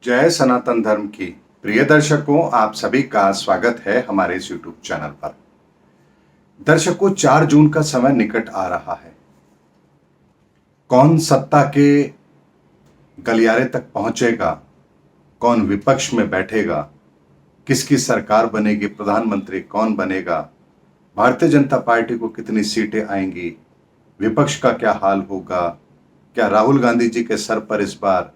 जय सनातन धर्म की प्रिय दर्शकों, आप सभी का स्वागत है हमारे इस यूट्यूब चैनल पर। दर्शकों, 4 जून का समय निकट आ रहा है। कौन सत्ता के गलियारे तक पहुंचेगा, कौन विपक्ष में बैठेगा, किसकी सरकार बनेगी, प्रधानमंत्री कौन बनेगा, भारतीय जनता पार्टी को कितनी सीटें आएंगी, विपक्ष का क्या हाल होगा, क्या राहुल गांधी जी के सर पर इस बार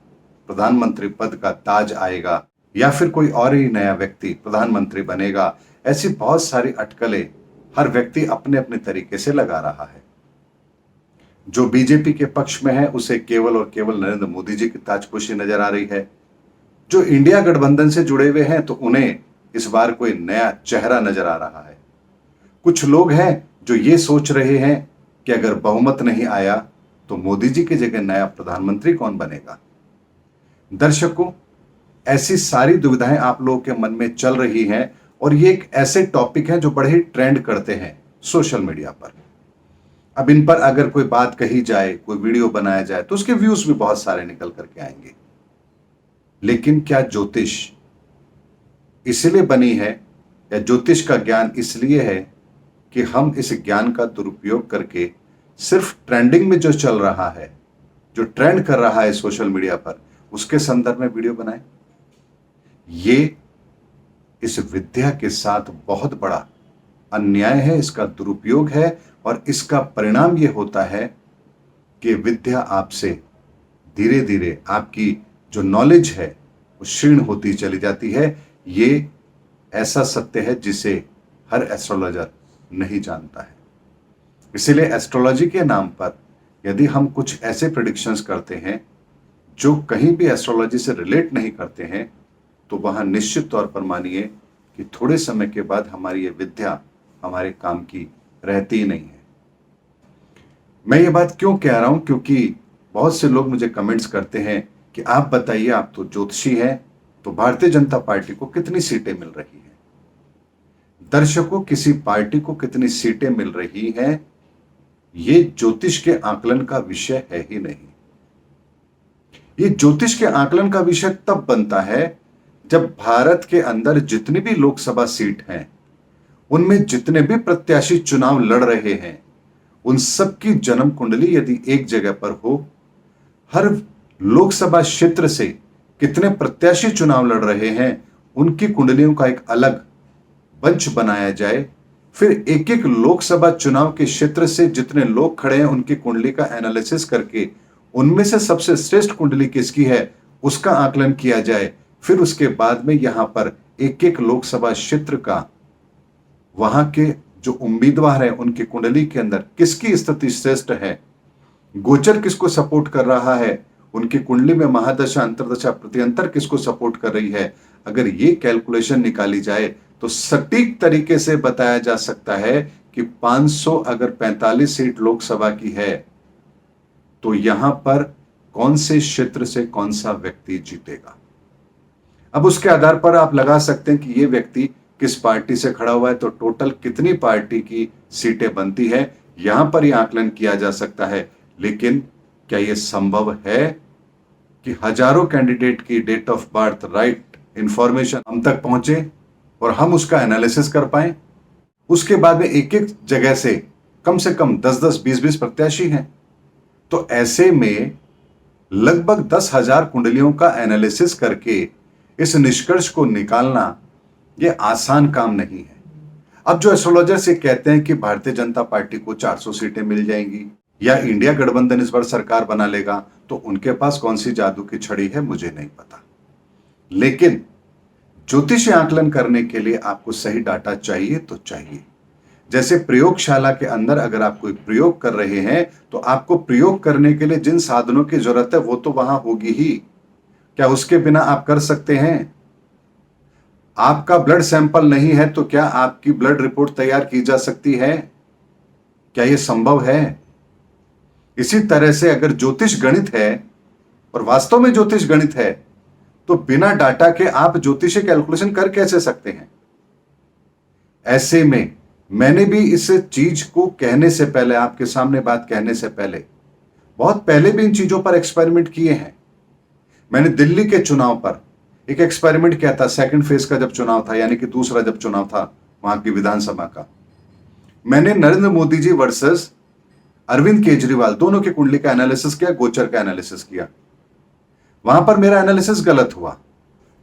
प्रधानमंत्री पद का ताज आएगा या फिर कोई और ही नया व्यक्ति प्रधानमंत्री बनेगा। ऐसी बहुत सारी अटकलें हर व्यक्ति अपने अपने तरीके से लगा रहा है। जो बीजेपी के पक्ष में है उसे केवल और केवल नरेंद्र मोदी जी की ताजपोशी नजर आ रही है। जो इंडिया गठबंधन से जुड़े हुए हैं तो उन्हें इस बार कोई नया चेहरा नजर आ रहा है। कुछ लोग हैं जो ये सोच रहे हैं कि अगर बहुमत नहीं आया तो मोदी जी की जगह नया प्रधानमंत्री कौन बनेगा। दर्शकों, ऐसी सारी दुविधाएं आप लोगों के मन में चल रही हैं और ये एक ऐसे टॉपिक हैं जो बड़े ही ट्रेंड करते हैं सोशल मीडिया पर। अब इन पर अगर कोई बात कही जाए, कोई वीडियो बनाया जाए तो उसके व्यूज भी बहुत सारे निकल करके आएंगे। लेकिन क्या ज्योतिष इसलिए बनी है या ज्योतिष का ज्ञान इसलिए है कि हम इस ज्ञान का दुरुपयोग करके सिर्फ ट्रेंडिंग में जो चल रहा है, जो ट्रेंड कर रहा है सोशल मीडिया पर, उसके संदर्भ में वीडियो बनाएं? ये इस विद्या के साथ बहुत बड़ा अन्याय है, इसका दुरुपयोग है और इसका परिणाम ये होता है कि विद्या आपसे धीरे धीरे आपकी जो नॉलेज है वो क्षीण होती चली जाती है। ये ऐसा सत्य है जिसे हर एस्ट्रोलॉजर नहीं जानता है। इसीलिए एस्ट्रोलॉजी के नाम पर यदि हम कुछ ऐसे प्रेडिक्शंस करते हैं जो कहीं भी एस्ट्रोलॉजी से रिलेट नहीं करते हैं तो वहां निश्चित तौर पर मानिए कि थोड़े समय के बाद हमारी ये विद्या हमारे काम की रहती ही नहीं है। मैं ये बात क्यों कह रहा हूं, क्योंकि बहुत से लोग मुझे कमेंट्स करते हैं कि आप बताइए, आप तो ज्योतिषी हैं, तो भारतीय जनता पार्टी को कितनी सीटें मिल रही हैं। दर्शकों, किसी पार्टी को कितनी सीटें मिल रही हैं ये ज्योतिष के आकलन का विषय है ही नहीं। ये ज्योतिष के आकलन का विषय तब बनता है जब भारत के अंदर जितनी भी लोकसभा सीट हैं उनमें जितने भी प्रत्याशी चुनाव लड़ रहे हैं उन सबकी जन्म कुंडली यदि एक जगह पर हो, हर लोकसभा क्षेत्र से कितने प्रत्याशी चुनाव लड़ रहे हैं उनकी कुंडलियों का एक अलग बंच बनाया जाए, फिर एक एक लोकसभा चुनाव के क्षेत्र से जितने लोग खड़े हैं उनकी कुंडली का एनालिसिस करके उनमें से सबसे श्रेष्ठ कुंडली किसकी है उसका आकलन किया जाए। फिर उसके बाद में यहां पर एक एक लोकसभा क्षेत्र का वहां के जो उम्मीदवार हैं उनकी कुंडली के अंदर किसकी स्थिति श्रेष्ठ है, गोचर किसको सपोर्ट कर रहा है, उनकी कुंडली में महादशा, अंतरदशा, प्रत्यंतर किसको सपोर्ट कर रही है। अगर ये कैलकुलेशन निकाली जाए तो सटीक तरीके से बताया जा सकता है कि 500 अगर 45 सीट लोकसभा की है तो यहां पर कौन से क्षेत्र से कौन सा व्यक्ति जीतेगा। अब उसके आधार पर आप लगा सकते हैं कि यह व्यक्ति किस पार्टी से खड़ा हुआ है तो टोटल कितनी पार्टी की सीटें बनती है, यहां पर यह आकलन किया जा सकता है। लेकिन क्या यह संभव है कि हजारों कैंडिडेट की date of birth, right information हम तक पहुंचे और हम उसका एनालिसिस कर पाए। उसके बाद में एक एक जगह से कम 10-10, 20-20 प्रत्याशी हैं, तो ऐसे में लगभग 10,000 कुंडलियों का एनालिसिस करके इस निष्कर्ष को निकालना यह आसान काम नहीं है। अब जो एस्ट्रोलॉजर से कहते हैं कि भारतीय जनता पार्टी को 400 सीटें मिल जाएंगी या इंडिया गठबंधन इस बार सरकार बना लेगा, तो उनके पास कौन सी जादू की छड़ी है मुझे नहीं पता। लेकिन ज्योतिष आकलन करने के लिए आपको सही डाटा चाहिए तो चाहिए। जैसे प्रयोगशाला के अंदर अगर आप कोई प्रयोग कर रहे हैं तो आपको प्रयोग करने के लिए जिन साधनों की जरूरत है वो तो वहां होगी ही। क्या उसके बिना आप कर सकते हैं? आपका ब्लड सैंपल नहीं है तो क्या आपकी ब्लड रिपोर्ट तैयार की जा सकती है? क्या यह संभव है? इसी तरह से अगर ज्योतिष गणित है और वास्तव में ज्योतिष गणित है तो बिना डाटा के आप ज्योतिषीय कैलकुलेशन कर कैसे सकते हैं? ऐसे में मैंने भी इस चीज को कहने से पहले, आपके सामने बात कहने से पहले, बहुत पहले भी इन चीजों पर एक्सपेरिमेंट किए हैं। मैंने दिल्ली के चुनाव पर एक एक्सपेरिमेंट किया था सेकंड फेज का जब चुनाव था, यानी कि दूसरा जब चुनाव था वहां की विधानसभा का। मैंने नरेंद्र मोदी जी वर्सेस अरविंद केजरीवाल दोनों की कुंडली का एनालिसिस किया, गोचर का एनालिसिस किया। वहां पर मेरा एनालिसिस गलत हुआ।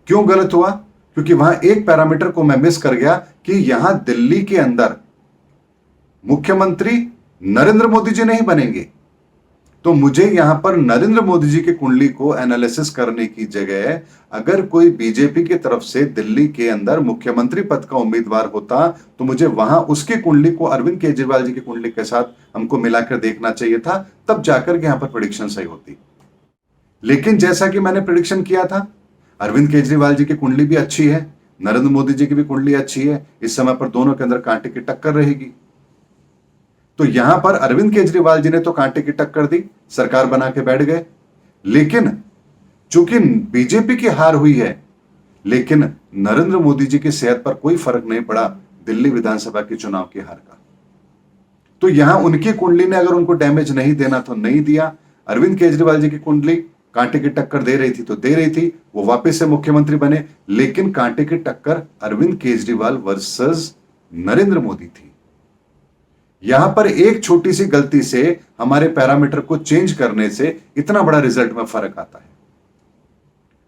क्यों गलत हुआ? क्योंकि वहां एक पैरामीटर को मैं मिस कर गया कि यहां दिल्ली के अंदर मुख्यमंत्री नरेंद्र मोदी जी नहीं बनेंगे। तो मुझे यहां पर नरेंद्र मोदी जी की कुंडली को एनालिसिस करने की जगह अगर कोई बीजेपी की तरफ से दिल्ली के अंदर मुख्यमंत्री पद का उम्मीदवार होता तो मुझे वहां उसकी कुंडली को अरविंद केजरीवाल जी की कुंडली के साथ हमको मिलाकर देखना चाहिए था, तब जाकर के यहां पर प्रेडिक्शन सही होती। लेकिन जैसा कि मैंने प्रेडिक्शन किया था, अरविंद केजरीवाल जी की कुंडली भी अच्छी है, नरेंद्र मोदी जी की भी कुंडली अच्छी है। इस समय पर दोनों के अंदर कांटे की टक्कर रहेगी। तो यहां पर अरविंद केजरीवाल जी ने तो कांटे की टक्कर दी, सरकार बना के बैठ गए। लेकिन चूंकि बीजेपी की हार हुई है, लेकिन नरेंद्र मोदी जी की सेहत पर कोई फर्क नहीं पड़ा दिल्ली विधानसभा के चुनाव की हार का। तो यहां उनकी कुंडली ने अगर उनको डैमेज नहीं देना तो नहीं दिया। अरविंद केजरीवाल जी की कुंडली कांटे की टक्कर दे रही थी तो दे रही थी, वो वापस से मुख्यमंत्री बने। लेकिन कांटे की टक्कर अरविंद केजरीवाल वर्सेस नरेंद्र मोदी थी। यहां पर एक छोटी सी गलती से हमारे पैरामीटर को चेंज करने से इतना बड़ा रिजल्ट में फर्क आता है।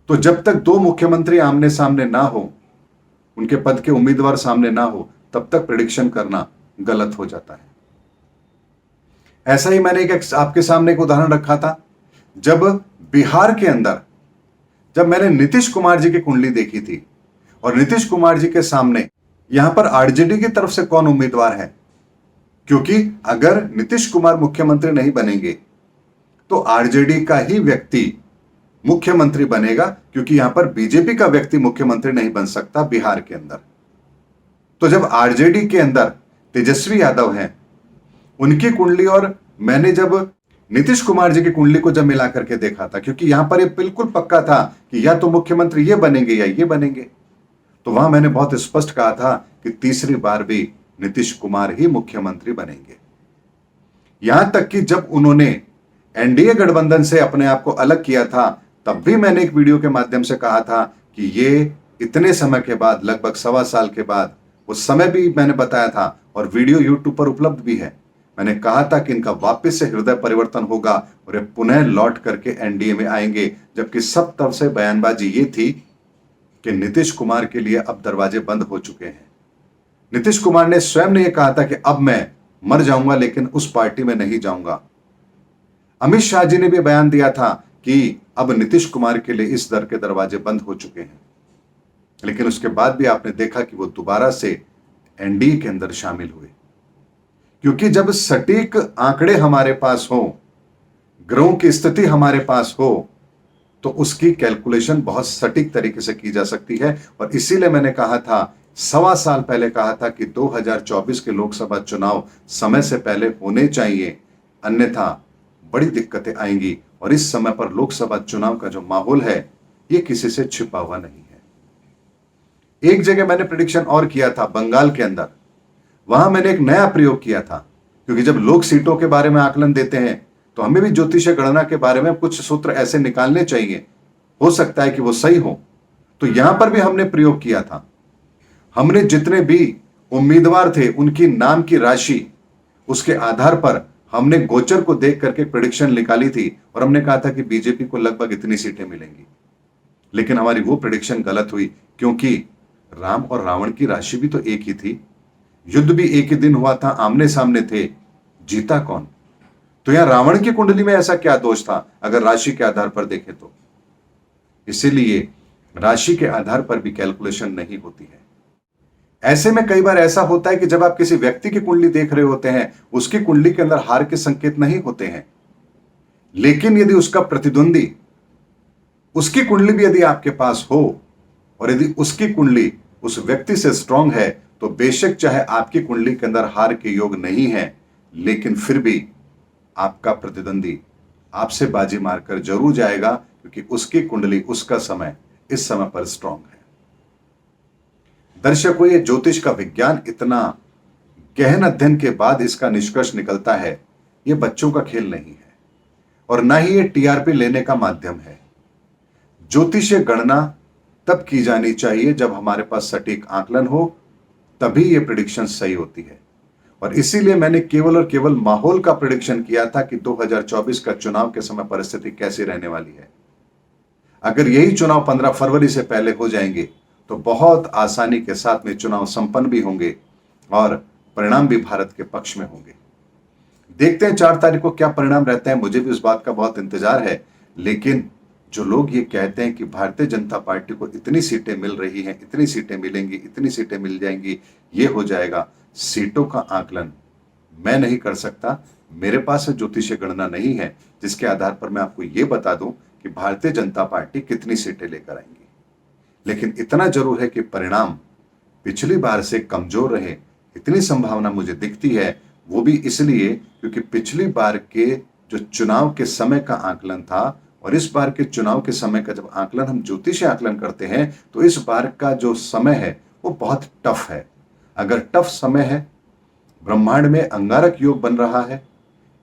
तो जब तक दो मुख्यमंत्री आमने सामने ना हो, उनके पद के उम्मीदवार सामने ना हो, तब तक प्रेडिक्शन करना गलत हो जाता है। ऐसा ही मैंने एक आपके सामने एक उदाहरण रखा था, जब बिहार के अंदर जब मैंने नीतीश कुमार जी की कुंडली देखी थी और नीतीश कुमार जी के सामने यहां पर आरजेडी की तरफ से कौन उम्मीदवार है, क्योंकि अगर नीतीश कुमार मुख्यमंत्री नहीं बनेंगे तो आरजेडी का ही व्यक्ति मुख्यमंत्री बनेगा, क्योंकि यहां पर बीजेपी का व्यक्ति मुख्यमंत्री नहीं बन सकता बिहार के अंदर। तो जब आरजेडी के अंदर तेजस्वी यादव हैं, उनकी कुंडली और मैंने जब नीतीश कुमार जी की कुंडली को जब मिला करके देखा था, क्योंकि यहां पर ये बिल्कुल पक्का था कि या तो मुख्यमंत्री ये बनेंगे या ये बनेंगे, तो वहां मैंने बहुत स्पष्ट कहा था कि तीसरी बार भी नीतीश कुमार ही मुख्यमंत्री बनेंगे। यहां तक कि जब उन्होंने एनडीए गठबंधन से अपने आप को अलग किया था, तब भी मैंने एक वीडियो के माध्यम से कहा था कि ये इतने समय के बाद, लगभग 1.25 साल के बाद, उस समय भी मैंने बताया था और वीडियो यूट्यूब पर उपलब्ध भी है। मैंने कहा था कि इनका वापस से हृदय परिवर्तन होगा और ये पुनः लौट करके एनडीए में आएंगे, जबकि सब तरफ से बयानबाजी ये थी कि नीतीश कुमार के लिए अब दरवाजे बंद हो चुके हैं। नीतीश कुमार ने स्वयं ने यह कहा था कि अब मैं मर जाऊंगा लेकिन उस पार्टी में नहीं जाऊंगा। अमित शाह जी ने भी बयान दिया था कि अब नीतीश कुमार के लिए इस दर के दरवाजे बंद हो चुके हैं। लेकिन उसके बाद भी आपने देखा कि वो दोबारा से एनडीए के अंदर शामिल हुए, क्योंकि जब सटीक आंकड़े हमारे पास हो, ग्रहों की स्थिति हमारे पास हो, तो उसकी कैलकुलेशन बहुत सटीक तरीके से की जा सकती है। और इसीलिए मैंने कहा था, 1.25 साल पहले कहा था कि 2024 के लोकसभा चुनाव समय से पहले होने चाहिए, अन्यथा बड़ी दिक्कतें आएंगी। और इस समय पर लोकसभा चुनाव का जो माहौल है, ये किसी से छिपा हुआ नहीं है। एक जगह मैंने प्रेडिक्शन और किया था बंगाल के अंदर, वहां मैंने एक नया प्रयोग किया था, क्योंकि जब लोग सीटों के बारे में आकलन देते हैं तो हमें भी ज्योतिषीय गणना के बारे में कुछ सूत्र ऐसे निकालने चाहिए, हो सकता है कि वो सही हो। तो यहां पर भी हमने प्रयोग किया था। हमने जितने भी उम्मीदवार थे उनकी नाम की राशि, उसके आधार पर हमने गोचर को देख करके प्रेडिक्शन निकाली थी और हमने कहा था कि बीजेपी को लगभग इतनी सीटें मिलेंगी। लेकिन हमारी वो प्रेडिक्शन गलत हुई, क्योंकि राम और रावण की राशि भी तो एक ही थी, युद्ध भी एक ही दिन हुआ था, आमने सामने थे, जीता कौन? तो यहां रावण की कुंडली में ऐसा क्या दोष था अगर राशि के आधार पर देखें तो? इसीलिए राशि के आधार पर भी कैलकुलेशन नहीं होती है। ऐसे में कई बार ऐसा होता है कि जब आप किसी व्यक्ति की कुंडली देख रहे होते हैं, उसकी कुंडली के अंदर हार के संकेत नहीं होते हैं, लेकिन यदि उसका प्रतिद्वंदी, उसकी कुंडली भी यदि आपके पास हो और यदि उसकी कुंडली उस व्यक्ति से स्ट्रांग है, तो बेशक चाहे आपकी कुंडली के अंदर हार के योग नहीं है, लेकिन फिर भी आपका प्रतिद्वंदी आपसे बाजी मारकर जरूर जाएगा, क्योंकि उसकी कुंडली, उसका समय इस समय पर स्ट्रांग है। दर्शकों, ये ज्योतिष का विज्ञान इतना गहन अध्ययन के बाद इसका निष्कर्ष निकलता है, ये बच्चों का खेल नहीं है और ना ही ये टीआरपी लेने का माध्यम है। ज्योतिषीय गणना तब की जानी चाहिए जब हमारे पास सटीक आकलन हो, तभी ये प्रिडिक्शन सही होती है। और इसीलिए मैंने केवल और केवल माहौल का प्रिडिक्शन किया था कि 2024 का चुनाव के समय परिस्थिति कैसी रहने वाली है। अगर यही चुनाव 15 फरवरी से पहले हो जाएंगे तो बहुत आसानी के साथ में चुनाव संपन्न भी होंगे और परिणाम भी भारत के पक्ष में होंगे। देखते हैं 4 तारीख को क्या परिणाम रहते हैं। मुझे भी उस बात का बहुत इंतजार है, लेकिन जो लोग ये कहते हैं कि भारतीय जनता पार्टी को इतनी सीटें मिल रही हैं, इतनी सीटें मिलेंगी, इतनी सीटें मिल जाएंगी, ये हो जाएगा, सीटों का आकलन मैं नहीं कर सकता। मेरे पास ज्योतिषीय गणना नहीं है जिसके आधार पर मैं आपको ये बता दूं कि भारतीय जनता पार्टी कितनी सीटें लेकर आएंगी। लेकिन इतना जरूर है कि परिणाम पिछली बार से कमजोर रहे, इतनी संभावना मुझे दिखती है। वो भी इसलिए क्योंकि पिछली बार के जो चुनाव के समय का आकलन था और इस बार के चुनाव के समय का जब आकलन हम ज्योतिषीय आकलन करते हैं तो इस बार का जो समय है वो बहुत टफ है। अगर टफ समय है, ब्रह्मांड में अंगारक योग बन रहा है,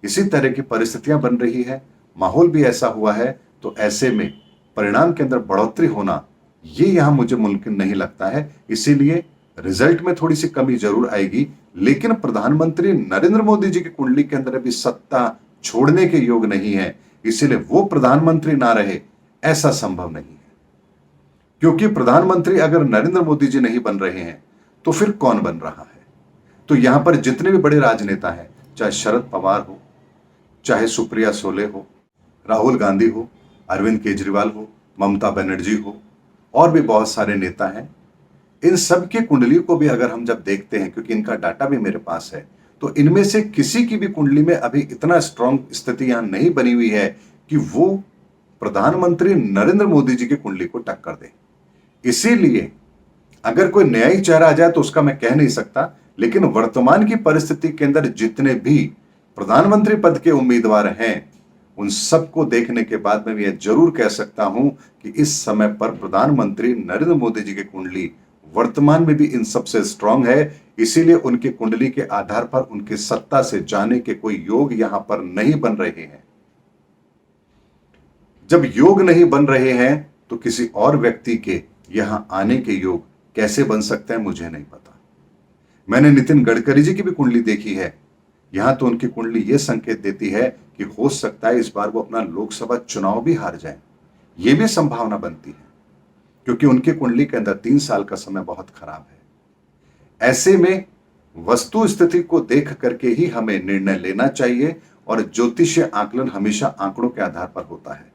इसी तरह की परिस्थितियां बन रही है, माहौल भी ऐसा हुआ है, तो ऐसे में परिणाम के अंदर बढ़ोतरी होना ये यहां मुझे मुमकिन नहीं लगता है। इसीलिए रिजल्ट में थोड़ी सी कमी जरूर आएगी, लेकिन प्रधानमंत्री नरेंद्र मोदी जी की कुंडली के अंदर अभी सत्ता छोड़ने के योग नहीं है, इसीलिए वो प्रधानमंत्री ना रहे ऐसा संभव नहीं है। क्योंकि प्रधानमंत्री अगर नरेंद्र मोदी जी नहीं बन रहे हैं तो फिर कौन बन रहा है? तो यहां पर जितने भी बड़े राजनेता हैं, चाहे शरद पवार हो, चाहे सुप्रिया सोले हो, राहुल गांधी हो, अरविंद केजरीवाल हो, ममता बनर्जी हो, और भी बहुत सारे नेता हैं, इन सब की कुंडली को भी अगर हम जब देखते हैं, क्योंकि इनका डाटा भी मेरे पास है, तो इनमें से किसी की भी कुंडली में अभी इतना स्ट्रांग स्थिति यहां नहीं बनी हुई है कि वो प्रधानमंत्री नरेंद्र मोदी जी की कुंडली को टक्कर दे। इसीलिए अगर कोई नया ही चेहरा आ जाए तो उसका मैं कह नहीं सकता, लेकिन वर्तमान की परिस्थिति के अंदर जितने भी प्रधानमंत्री पद के उम्मीदवार हैं, उन सबको देखने के बाद मैं यह जरूर कह सकता हूं कि इस समय पर प्रधानमंत्री नरेंद्र मोदी जी की कुंडली वर्तमान में भी इन सबसे स्ट्रांग है। इसीलिए उनकी कुंडली के आधार पर उनके सत्ता से जाने के कोई योग यहां पर नहीं बन रहे हैं। जब योग नहीं बन रहे हैं तो किसी और व्यक्ति के यहां आने के योग कैसे बन सकते हैं मुझे नहीं पता। मैंने नितिन गडकरी जी की भी कुंडली देखी है, यहां तो उनकी कुंडली यह संकेत देती है कि हो सकता है इस बार वो अपना लोकसभा चुनाव भी हार जाए, यह भी संभावना बनती है, क्योंकि उनकी कुंडली के अंदर 3 साल का समय बहुत खराब है। ऐसे में वस्तु स्थिति को देख करके ही हमें निर्णय लेना चाहिए और ज्योतिषीय आकलन हमेशा आंकड़ों के आधार पर होता है।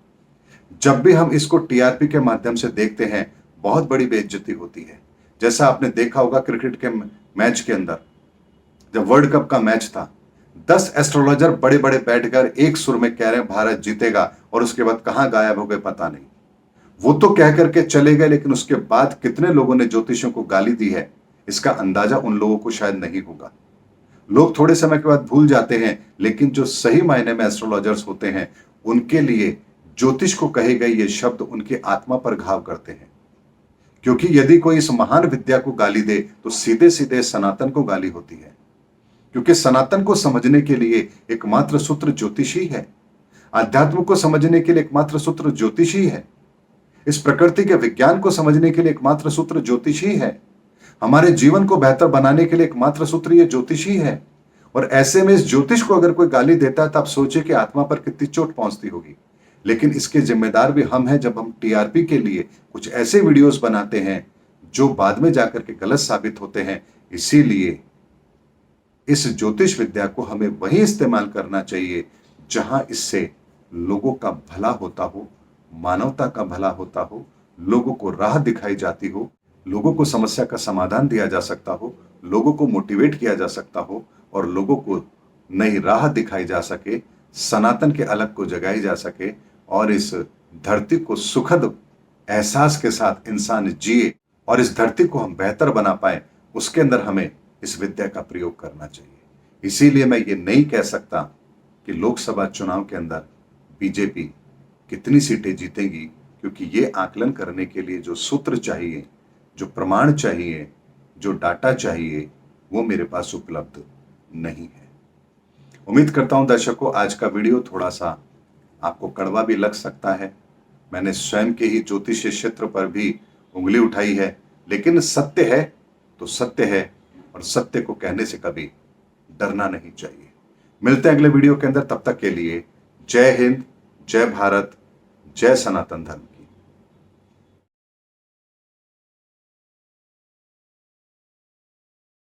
जब भी हम इसको टीआरपी के माध्यम से देखते हैं, बहुत बड़ी बेइज्जती होती है। जैसा आपने देखा होगा क्रिकेट के मैच के अंदर, जब वर्ल्ड कप का मैच था, 10 एस्ट्रोलॉजर बड़े बड़े बैठकर एक सुर में कह रहे हैं भारत जीतेगा, और उसके बाद कहां गायब हो गए पता नहीं। वो तो कह करके चले गए, लेकिन उसके बाद कितने लोगों ने ज्योतिषियों को गाली दी है, इसका अंदाजा उन लोगों को शायद नहीं होगा। लोग थोड़े समय के बाद भूल जाते हैं, लेकिन जो सही मायने में एस्ट्रोलॉजर्स होते हैं, उनके लिए ज्योतिष को कहे गए ये शब्द उनकी आत्मा पर घाव करते हैं। क्योंकि यदि कोई इस महान विद्या को गाली दे तो सीधे सीधे सनातन को गाली होती है, क्योंकि सनातन को समझने के लिए एकमात्र सूत्र ज्योतिष ही है। अध्यात्म को समझने के लिए एकमात्र सूत्र ज्योतिष ही है। इस प्रकृति के विज्ञान को समझने के लिए एकमात्र सूत्र ज्योतिष ही है। हमारे जीवन को बेहतर बनाने के लिए एकमात्र सूत्र ये ज्योतिष ही है। और ऐसे में इस ज्योतिष को अगर कोई गाली देता है तो आप सोचिए कि आत्मा पर कितनी चोट पहुंचती होगी। लेकिन इसके जिम्मेदार भी हम हैं, जब हम टीआरपी के लिए कुछ ऐसे वीडियोस बनाते हैं जो बाद में जाकर के गलत साबित होते हैं। इसीलिए इस ज्योतिष विद्या को हमें वही इस्तेमाल करना चाहिए जहां इससे लोगों का भला होता हो, मानवता का भला होता हो, लोगों को राह दिखाई जाती हो, लोगों को समस्या का समाधान दिया जा सकता हो, लोगों को मोटिवेट किया जा सकता हो और लोगों को नई राह दिखाई जा सके, सनातन के अलग को जगाई जा सके और इस धरती को सुखद एहसास के साथ इंसान जिए और इस धरती को हम बेहतर बना पाए, उसके अंदर हमें इस विद्या का प्रयोग करना चाहिए। इसीलिए मैं ये नहीं कह सकता कि लोकसभा चुनाव के अंदर बीजेपी कितनी सीटें जीतेगी, क्योंकि ये आकलन करने के लिए जो सूत्र चाहिए, जो प्रमाण चाहिए, जो डाटा चाहिए, वो मेरे पास उपलब्ध नहीं है। उम्मीद करता हूं दर्शकों आज का वीडियो थोड़ा सा आपको कड़वा भी लग सकता है। मैंने स्वयं के ही ज्योतिषीय क्षेत्र पर भी उंगली उठाई है, लेकिन सत्य है तो सत्य है, और सत्य को कहने से कभी डरना नहीं चाहिए। मिलते हैं अगले वीडियो के अंदर, तब तक के लिए जय हिंद, जय भारत, जय सनातन धर्म।